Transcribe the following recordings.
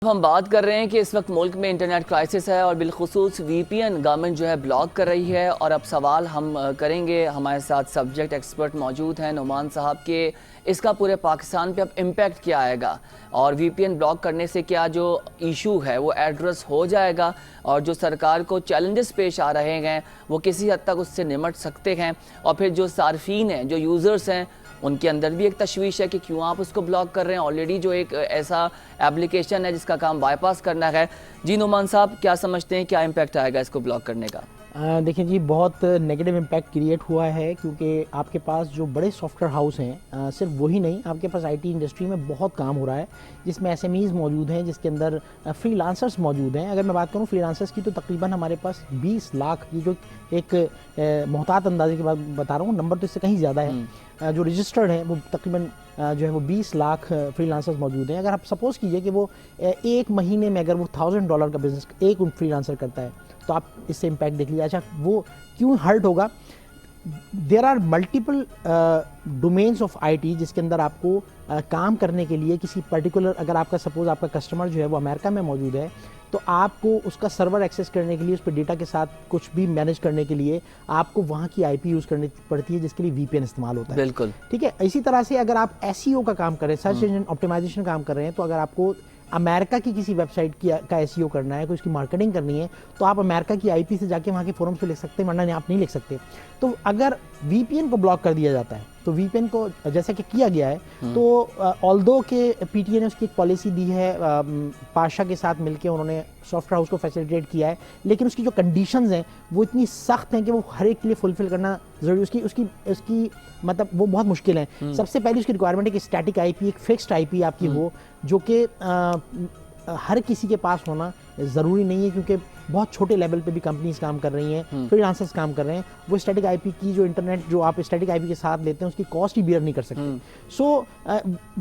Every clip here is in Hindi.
हम बात कर रहे हैं कि इस वक्त मुल्क में इंटरनेट क्राइसिस है और बिलखुसूस वीपीएन गवर्नमेंट जो है ब्लॉक कर रही है। और अब सवाल हम करेंगे, हमारे साथ सब्जेक्ट एक्सपर्ट मौजूद हैं नुमान साहब के, इसका पूरे पाकिस्तान पे अब इम्पैक्ट क्या आएगा और वीपीएन ब्लॉक करने से क्या जो इशू है वो एड्रेस हो जाएगा और जो सरकार को चैलेंजेस पेश आ रहे हैं वो किसी हद तक उससे निमट सकते हैं। और फिर जो सार्फिन हैं, जो यूज़र्स हैं, उनके अंदर भी एक तशवीश है कि क्यों आप उसको ब्लॉक कर रहे हैं। ऑलरेडी जो एक ऐसा एप्लीकेशन है जिसका काम बाईपास करना है। जी नुमान साहब, क्या समझते हैं, क्या इम्पैक्ट आएगा इसको ब्लॉक करने का? देखिए जी, बहुत नेगेटिव इम्पैक्ट क्रिएट हुआ है क्योंकि आपके पास जो बड़े सॉफ्टवेयर हाउस हैं, सिर्फ वही नहीं, आपके पास आईटी इंडस्ट्री में बहुत काम हो रहा है जिसमें एसएमईज़ मौजूद हैं, जिसके अंदर फ्रीलांसर्स मौजूद हैं। अगर मैं बात करूं फ्रीलांसर्स की तो तकरीबन हमारे पास 20 लाख, ये जो एक मोहतात अंदाजे के बाद बता रहा हूँ, नंबर तो इससे कहीं ज़्यादा है, जो रजिस्टर्ड हैं वो तकरीबन जो है वो 20 लाख फ्रीलांसर्स मौजूद हैं। अगर आप सपोज़ कीजिए कि वो एक महीने में अगर वो $1000 का बिजनेस एक फ्रीलांसर करता है तो आप इससे इम्पैक्ट देख लीजिए। अच्छा, वो क्यों हर्ट होगा? There are multiple domains of IT जिसके अंदर आपको काम करने के लिए किसी पर्टिकुलर, अगर आपका सपोज आपका कस्टमर जो है वो अमेरिका में मौजूद है तो आपको उसका सर्वर एक्सेस करने के लिए, उस पर डेटा के साथ कुछ भी मैनेज करने के लिए आपको वहाँ की आईपी यूज़ करनी पड़ती है जिसके लिए वीपीएन इस्तेमाल होता है। बिल्कुल ठीक है। इसी तरह से अगर आप एसईओ का काम कर रहे हैं, सर्च इंजन ऑप्टिमाइजेशन काम कर रहे हैं, तो अगर आपको अमेरिका की किसी वेबसाइट का एसईओ करना है, कोई उसकी मार्केटिंग करनी है, तो आप अमेरिका की आईपी से जाके वहाँ के फोरम्स पे लिख सकते हैं, वरना आप नहीं लिख सकते। तो अगर वीपीएन को ब्लॉक कर दिया जाता है तो वीपीएन को जैसे कि किया गया है, तो ऑल्दो के पीटीए ने उसकी एक पॉलिसी दी है, पाशा के साथ मिलकर उन्होंने सॉफ्टवेयर हाउस को फैसिलिटेट किया है, लेकिन उसकी जो कंडीशंस हैं वो इतनी सख्त हैं कि वो हर एक के लिए फुलफिल करना जरूरी, उसकी मतलब वो बहुत मुश्किल है। सबसे पहले उसकी रिक्वायरमेंट है कि स्टैटिक आईपी, एक फिक्स्ड आईपी आपकी हो, जो कि हर किसी के पास होना ज़रूरी नहीं है, क्योंकि बहुत छोटे लेवल पे भी कंपनीज काम कर रही हैं, फ्रीलांसर्स काम कर रहे हैं, वो स्टैटिक आईपी की जो इंटरनेट जो आप स्टैटिक आईपी के साथ लेते हैं उसकी कॉस्ट ही बियर नहीं कर सकते। सो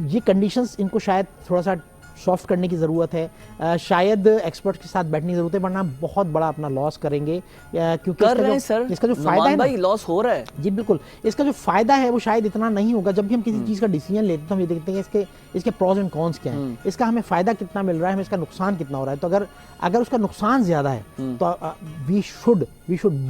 ये कंडीशंस इनको शायद थोड़ा सा सॉफ्ट करने की ज़रूरत है, शायद एक्सपर्ट के साथ बैठने की ज़रूरत है, वरना बहुत बड़ा अपना लॉस करेंगे। क्योंकि कर रहे हैं सर, इसका जो फायदा है भाई, लॉस हो रहा है जी बिल्कुल, इसका जो फायदा है वो शायद इतना नहीं होगा। जब भी हम किसी चीज़ का डिसीजन लेते हैं तो हम ये देखते हैं कि इसके प्रॉज एंड कॉन्स क्या हैं, इसका हमें फायदा कितना मिल रहा है, हमें इसका नुकसान कितना हो रहा है। तो अगर उसका नुकसान ज़्यादा है तो we should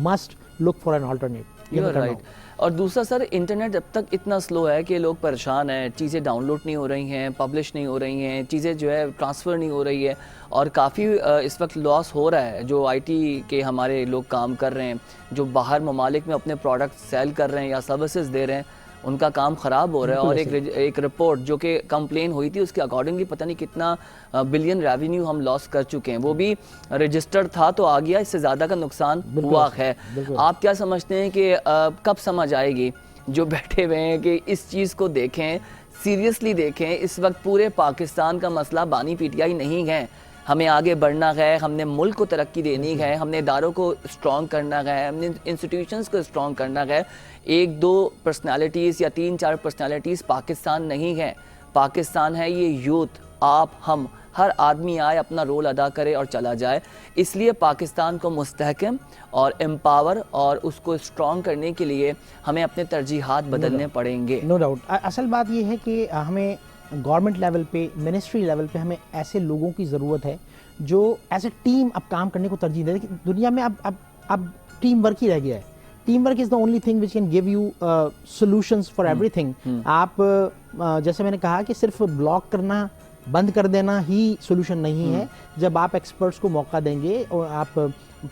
must look for an alternate. Right. और दूसरा सर, इंटरनेट जब तक इतना स्लो है कि लोग परेशान हैं, चीज़ें डाउनलोड नहीं हो रही हैं, पब्लिश नहीं हो रही हैं, चीज़ें जो है ट्रांसफ़र नहीं हो रही है, और काफ़ी इस वक्त लॉस हो रहा है। जो आईटी के हमारे लोग काम कर रहे हैं, जो बाहर ममालिक में अपने प्रोडक्ट सेल कर रहे हैं या सर्विसेज दे रहे हैं, उनका काम ख़राब हो रहा है। और एक रिपोर्ट जो कि कंप्लेन हुई थी उसके अकॉर्डिंगली पता नहीं कितना बिलियन रेवेन्यू हम लॉस कर चुके हैं। वो भी रजिस्टर्ड था तो आ गया, इससे ज़्यादा का नुकसान हुआ है। आप क्या समझते हैं कि कब समझ आएगी जो बैठे हुए हैं कि इस चीज़ को देखें, सीरियसली देखें? इस वक्त पूरे पाकिस्तान का मसला बानी पीटीआई नहीं है, हमें आगे बढ़ना है, हमने मुल्क को तरक्की देनी है, हमने इदारों को स्ट्रॉन्ग करना है, हमने इंस्टीट्यूशंस को स्ट्रॉन्ग करना है। एक दो पर्सनालिटीज़ या 3-4 पर्सनालिटीज़ पाकिस्तान नहीं है। पाकिस्तान है ये यूथ, आप, हम, हर आदमी आए, अपना रोल अदा करे और चला जाए। इसलिए पाकिस्तान को मुस्तहकम और एम्पावर और उसको स्ट्रॉन्ग करने के लिए हमें अपने तरजीहात बदलने पड़ेंगे। No doubt. असल बात यह है कि हमें गवर्नमेंट लेवल पे, मिनिस्ट्री लेवल पे हमें ऐसे लोगों की ज़रूरत है जो एज ए टीम अब काम करने को तरजीह दे। दुनिया में अब टीम वर्क ही रह गया है। Team work is the only thing which can give you solutions for everything. आप जैसे मैंने कहा कि सिर्फ ब्लॉक करना, बंद कर देना ही सोल्यूशन नहीं है। जब आप एक्सपर्ट्स को मौका देंगे, और आप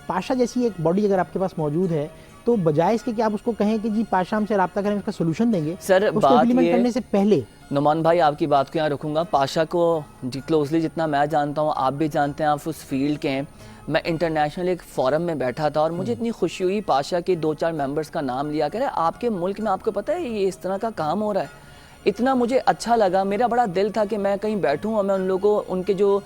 पाशा जैसी एक बॉडी अगर आपके पास मौजूद है, तो बजाय इसके कि आप उसको कहें कि जी पाशा हमसे रब्ता करें, उसका सोल्यूशन देंगे, सर उसको इम्प्लीमेंट करने से पहले। नुमान भाई, आपकी बात को यहाँ रखूँगा। पाशा को क्लोजली जितना मैं जानता हूँ, आप भी जानते हैं, आप उस फील्ड के हैं। मैं इंटरनेशनल एक फोरम में बैठा था और मुझे इतनी खुशी हुई, पाशा के 2-4 मेंबर्स का नाम लिया, कह रहे आपके मुल्क में आपको पता है ये इस तरह का काम हो रहा है। इतना मुझे अच्छा लगा, मेरा बड़ा दिल था कि मैं कहीं बैठूँ और मैं उन लोगों को, उनके जो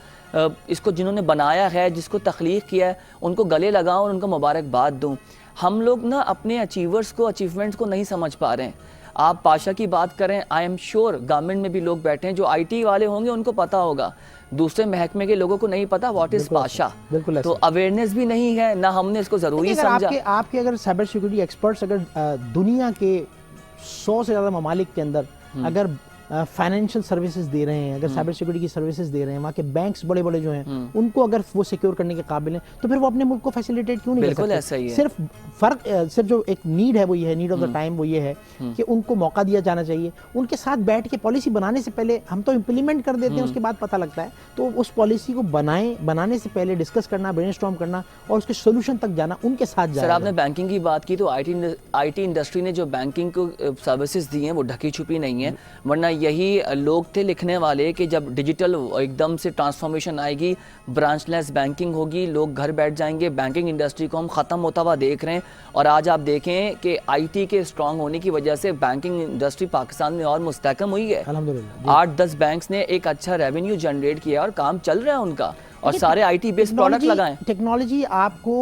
इसको जिन्होंने बनाया है, जिसको तख्लीक किया है, उनको गले लगाऊँ और उनको मुबारकबाद दूँ। हम लोग ना अपने अचीवर्स को, अचीवमेंट्स को नहीं समझ पा रहे हैं। आप पाशा की बात करें, आई एम श्योर गवर्नमेंट में भी लोग बैठे हैं, जो आईटी वाले होंगे उनको पता होगा, दूसरे महकमे के लोगों को नहीं पता व्हाट इज पाशा। तो अवेयरनेस भी नहीं है, ना हमने इसको जरूरी समझा। आपके अगर साइबर सिक्योरिटी एक्सपर्ट्स अगर दुनिया के 100 से ज़्यादा ममालिक के अंदर अगर फाइनेंशियल सर्विसेज दे रहे हैं, अगर साइबर सिक्योरिटी की सर्विसेज दे रहे हैं, वहाँ के बैंक्स बड़े बड़े जो हैं उनको अगर वो सिक्योर करने के काबिल हैं, तो फिर वो अपने मुल्क को फैसिलिटेट क्यों नहीं कर बिल्कुल सकते? ऐसा ही है। सिर्फ फर्क सिर्फ जो एक नीड है वो ये है, नीड ऑफ द टाइम वो ये है कि उनको मौका दिया जाना चाहिए। उनके साथ बैठ के पॉलिसी बनाने से पहले, हम तो इम्प्लीमेंट कर देते हैं उसके बाद पता लगता है, तो उस पॉलिसी को बनाने से पहले डिस्कस करना, ब्रेनस्टॉर्म करना और उसके सोल्यूशन तक जाना, उनके साथ जाना। सर आपने बैंकिंग की बात की, तो आईटी इंडस्ट्री ने जो बैंकिंग को सर्विसेज दी हैं वो ढकी छुपी नहीं है, वरना यही लोग थे लिखने वाले कि जब डिजिटल एकदम से ट्रांसफॉर्मेशन आएगी, ब्रांचलेस बैंकिंग होगी, लोग घर बैठ जाएंगे, बैंकिंग इंडस्ट्री को हम ख़त्म होता हुआ देख रहे हैं। और आज आप देखें कि आईटी के स्ट्रांग होने की वजह से बैंकिंग इंडस्ट्री पाकिस्तान में और मुस्तहकम हुई है। अल्हम्दुलिल्लाह 8-10 बैंक्स ने एक अच्छा रेवेन्यू जनरेट किया और काम चल रहा है उनका, और सारे आईटी बेस्ड प्रोडक्ट लगाएं। टेक्नोलॉजी आपको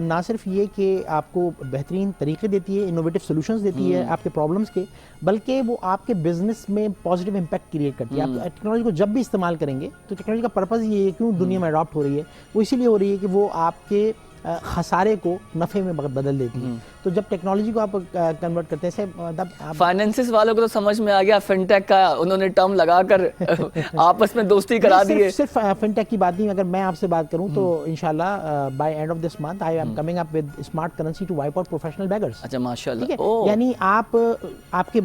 ना सिर्फ ये कि आपको बेहतरीन तरीके देती है, इनोवेटिव सॉल्यूशंस देती है आपके प्रॉब्लम्स के, बल्कि वो आपके बिजनेस में पॉजिटिव इम्पैक्ट क्रिएट करती है। आप टेक्नोलॉजी को जब भी इस्तेमाल करेंगे तो टेक्नोलॉजी का पर्पज़ ये है, क्यों दुनिया में अडॉप्ट हो रही है, वो इसीलिए हो रही है कि वो आपके खसारे को नफ़े में बदल देती है। तो जब टेक्नोलॉजी को आप कन्वर्ट करते हैं, फाइनेंसेस वालों को तो समझ में आ गया, फिनटेक का उन्होंने टर्म लगाकर आपस में दोस्ती करा दी है। सिर्फ फिनटेक की बात नहीं, अगर मैं आपसे बात करूं तो इंशाल्लाह by end of this month I am coming up with smart currency to wipe out professional beggars. अच्छा माशाल्लाह। ठीक है, यानी आपके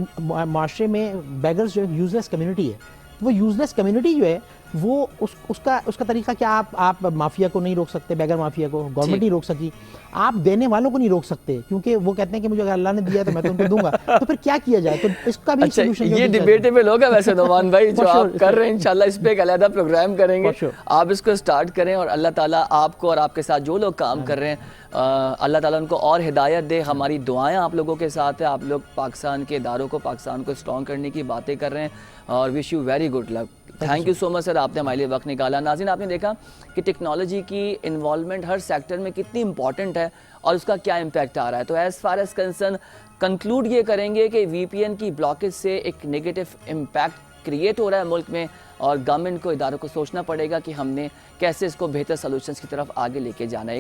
माशरे में बेगर्स जो यूजलेस कम्युनिटी है, वो यूजलेस कम्युनिटी जो है वो उसका तरीका क्या, आप माफिया को नहीं रोक सकते, बेगर माफिया को गवर्नमेंट नहीं रोक सकी, आप देने वालों को नहीं रोक सकते, क्योंकि वो कहते हैं कि मुझे अगर अल्लाह ने दिया तो मैं तो उनको दूंगा, तो फिर क्या किया जाए? तो इसका भी अच्छा, सॉल्यूशन ये डिबेटेबल होगा वैसे नोमान भाई जो आप कर रहे हैं, इंशाल्लाह इस पे एक अलग प्रोग्राम करेंगे। आप इसको स्टार्ट करें और अल्लाह ताला आपको और आपके साथ जो लोग काम कर रहे हैं अल्लाह ताला उनको और हिदायत दे। हमारी दुआएं आप लोगों के साथ है, आप लोग पाकिस्तान के इदारों को, पाकिस्तान को स्ट्रॉन्ग करने की बातें कर रहे हैं और wish you very good luck. Thank you so much sir, आपने हमारे लिए वक्त निकाला। नाज़रीन आपने देखा कि टेक्नोलॉजी की इन्वॉल्वमेंट हर सेक्टर में कितनी इंपॉर्टेंट है और उसका क्या इम्पैक्ट आ रहा है। तो as far as concern conclude ये करेंगे कि वीपीएन की ब्लॉकेज से एक नेगेटिव इम्पैक्ट क्रिएट हो रहा है मुल्क में, और गवर्नमेंट को, इदारों को सोचना पड़ेगा कि हमने कैसे इसको बेहतर सोल्यूशंस की तरफ आगे लेके जाना है।